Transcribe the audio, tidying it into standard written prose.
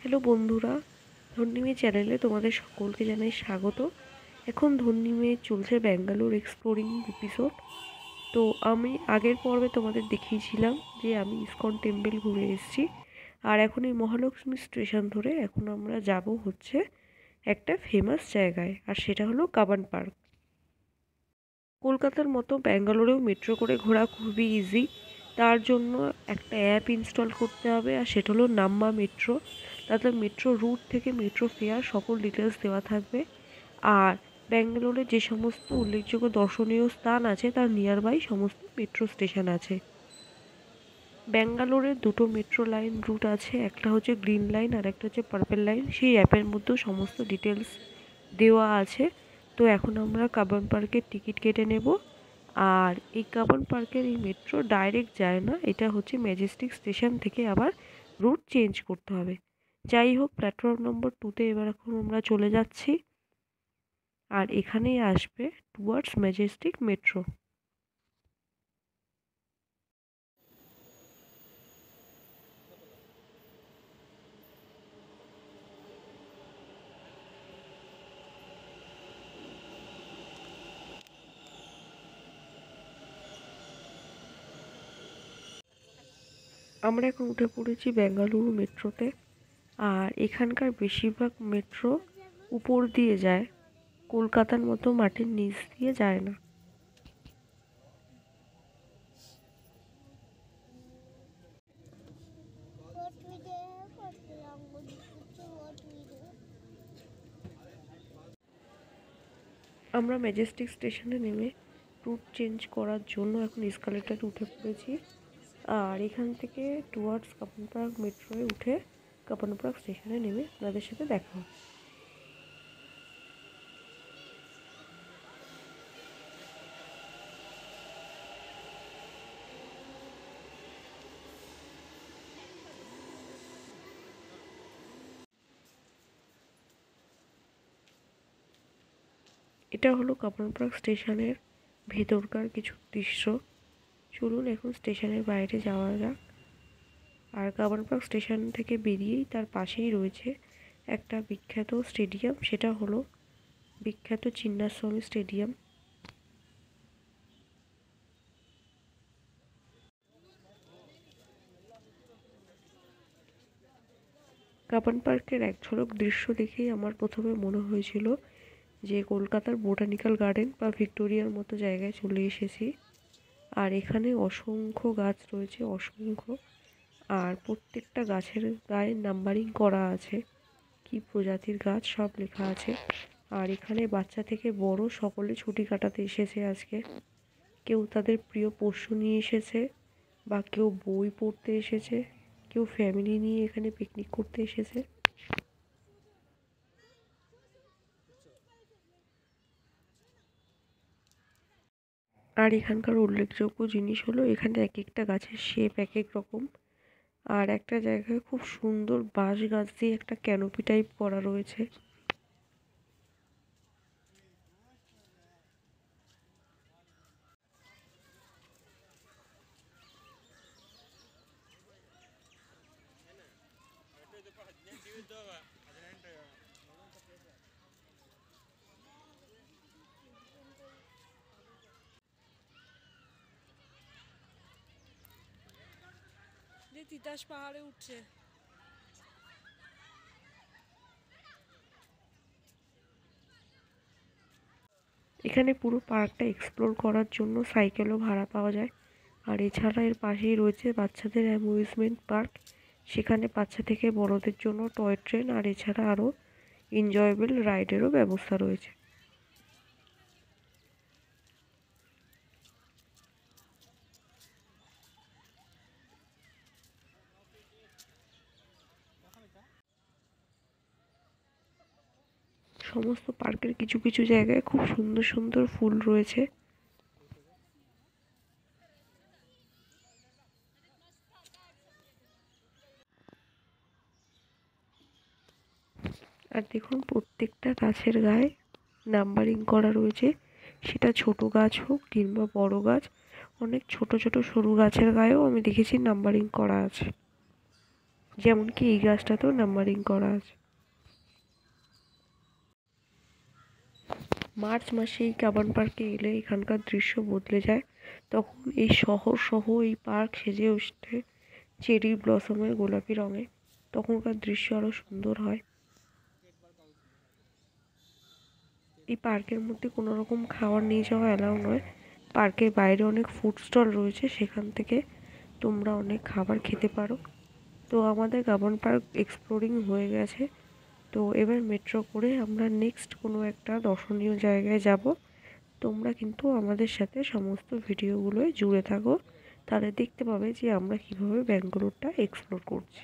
Hello বন্ধুরা, ধন্যিমে চ্যানেলে তোমাদের সকলকে জানাই স্বাগত। এখন ধন্যিমে চলছে ব্যাঙ্গালোর এক্সপ্লোরিং এপিসোড। তো আমি আগের পর্বে তোমাদের দেখিয়েছিলাম যে আমি ইসকন টেম্পল ঘুরে এসেছি। আর এখন এই মহালক্ষ্মী স্টেশন ধরে এখন আমরা যাব হচ্ছে একটা ফেমাস জায়গায়, আর সেটা হলো কাবান পার্ক। কলকাতার মতো ব্যাঙ্গালোরেও মেট্রো করে ঘোরা খুবই ইজি। তার জন্য একটা অ্যাপ ইনস্টল করতে হবে, আর সেটা হলো নাম্বা মেট্রো। তাতে মেট্রো রুট থেকে মেট্রো ফেয়ার সকল ডিটেলস দেওয়া থাকবে। আর ব্যাঙ্গালোরে যে সমস্ত উল্লেখযোগ্য দর্শনীয় স্থান আছে তার নিয়ারবাই সমস্ত মেট্রো স্টেশন আছে। ব্যাঙ্গালোরে দুটো মেট্রো লাইন রুট আছে, একটা হচ্ছে গ্রিন লাইন আর একটা হচ্ছে পার্পেল লাইন। সেই অ্যাপের মধ্যেও সমস্ত ডিটেলস দেওয়া আছে। তো এখন আমরা কাব্বান পার্কের টিকিট কেটে নেব। আর এই কাব্বান পার্কের এই মেট্রো ডাইরেক্ট যায় না, এটা হচ্ছে ম্যাজেস্টিক স্টেশন থেকে আবার রুট চেঞ্জ করতে হবে। যাই হোক, প্ল্যাটফর্ম নম্বর 2তে এবার এখন আমরা চলে যাচ্ছি। আর এখানেই আসবে টুয়ার্ডস ম্যাজেস্টিক মেট্রো। আমরা এখন উঠে পড়েছি বেঙ্গালুরু মেট্রোতে। আর এখানকার বেশিরভাগ মেট্রো উপর দিয়ে যায়, কলকাতার মতো মাটির নিচ দিয়ে যায় না। আমরা ম্যাজেস্টিক স্টেশনে নেমে রুট চেঞ্জ করার জন্য এখন এসকালেটারে উঠে পড়েছি। আর এখান থেকে টুয়ার্ডস কাব্বান পার্ক মেট্রোয় উঠে কাব্বান পার্ক স্টেশনে নেমে আপনাদের সাথে দেখা হবে। এটা হলো কাব্বান পার্ক স্টেশনের ভেতরকার কিছু দৃশ্য। চলুন এখন স্টেশনের বাইরে যাওয়া যাক। আর কাব্বান পার্ক স্টেশন থেকে বেরিয়েই তার পাশেই রয়েছে একটা বিখ্যাত স্টেডিয়াম, সেটা হলো বিখ্যাত চিন্নাস্বামী স্টেডিয়াম। কাব্বান পার্কের এক ঝলক দৃশ্য দেখেই আমার প্রথমে মনে হয়েছিল যে কলকাতার বোটানিক্যাল গার্ডেন বা ভিক্টোরিয়ার মতো জায়গায় চলে এসেছি। আর এখানে অসংখ্য গাছ রয়েছে, অসংখ্য। আর প্রত্যেকটা গাছের গায়ে নাম্বারিং করা আছে, কি প্রজাতির গাছ সব লেখা আছে। আর এখানে বাচ্চা থেকে বড় সকলে ছুটি কাটাতে এসেছে আজকে। কেউ তাদের প্রিয় পোষ্য নিয়ে এসেছে, বা কেউ বই পড়তে এসেছে, কেউ ফ্যামিলি নিয়ে এখানে পিকনিক করতে এসেছে। আর এখানকার উল্লেখযোগ্য জিনিস হলো এখানে এক একটা গাছের শেপ এক এক রকম। আর একটা জায়গায় খুব সুন্দর বাঁশ গাছ দিয়ে একটা ক্যানোপি টাইপ করা রয়েছে। যে তিতাস পাহাড়ে উঠছে। এখানে পুরো পার্কটা এক্সপ্লোর করার জন্য সাইকেলও ভাড়া পাওয়া যায়। আর এছাড়া এর পাশেই রয়েছে বাচ্চাদের অ্যামিউজমেন্ট পার্ক। সেখানে বাচ্চা থেকে বড়দের জন্য টয় ট্রেন আর এছাড়া আরও এনজয়েবল রাইডেরও ব্যবস্থা রয়েছে। সমস্ত পার্কের কিছু কিছু জায়গায় খুব সুন্দর সুন্দর ফুল রয়েছে। আর দেখুন প্রত্যেকটা গাছের গায়ে নাম্বারিং করা রয়েছে, সেটা ছোট গাছ হোক কিংবা বড় গাছ। অনেক ছোট ছোট সরু গাছের গায়েও আমি দেখেছি নাম্বারিং করা আছে। যেমন কি এই গাছটাতেও নাম্বারিং করা আছে। মার্চ মাসে এই কাবান পার্কে এলে এখানকার দৃশ্য বদলে যায়। তখন এই শহর সহ এই পার্ক সেজে ওঠে চেরি ব্লসমের গোলাপি রঙে। তখনকার দৃশ্য আরও সুন্দর হয়। এই পার্কের মধ্যে কোনো রকম খাবার নিয়ে যাওয়া অ্যালাউ নয়। পার্কের বাইরে অনেক ফুড স্টল রয়েছে, সেখান থেকে তোমরা অনেক খাবার খেতে পারো। তো আমাদের কাবান পার্ক এক্সপ্লোরিং হয়ে গেছে। তো এবার মেট্রো করে আমরা নেক্সট কোনো একটা দর্শনীয় জায়গায় যাব। তোমরা কিন্তু আমাদের সাথে সমস্ত ভিডিওগুলোয় জুড়ে থাকো, তাহলে দেখতে পাবে যে আমরা কীভাবে ব্যাঙ্গালোরটা এক্সপ্লোর করছি।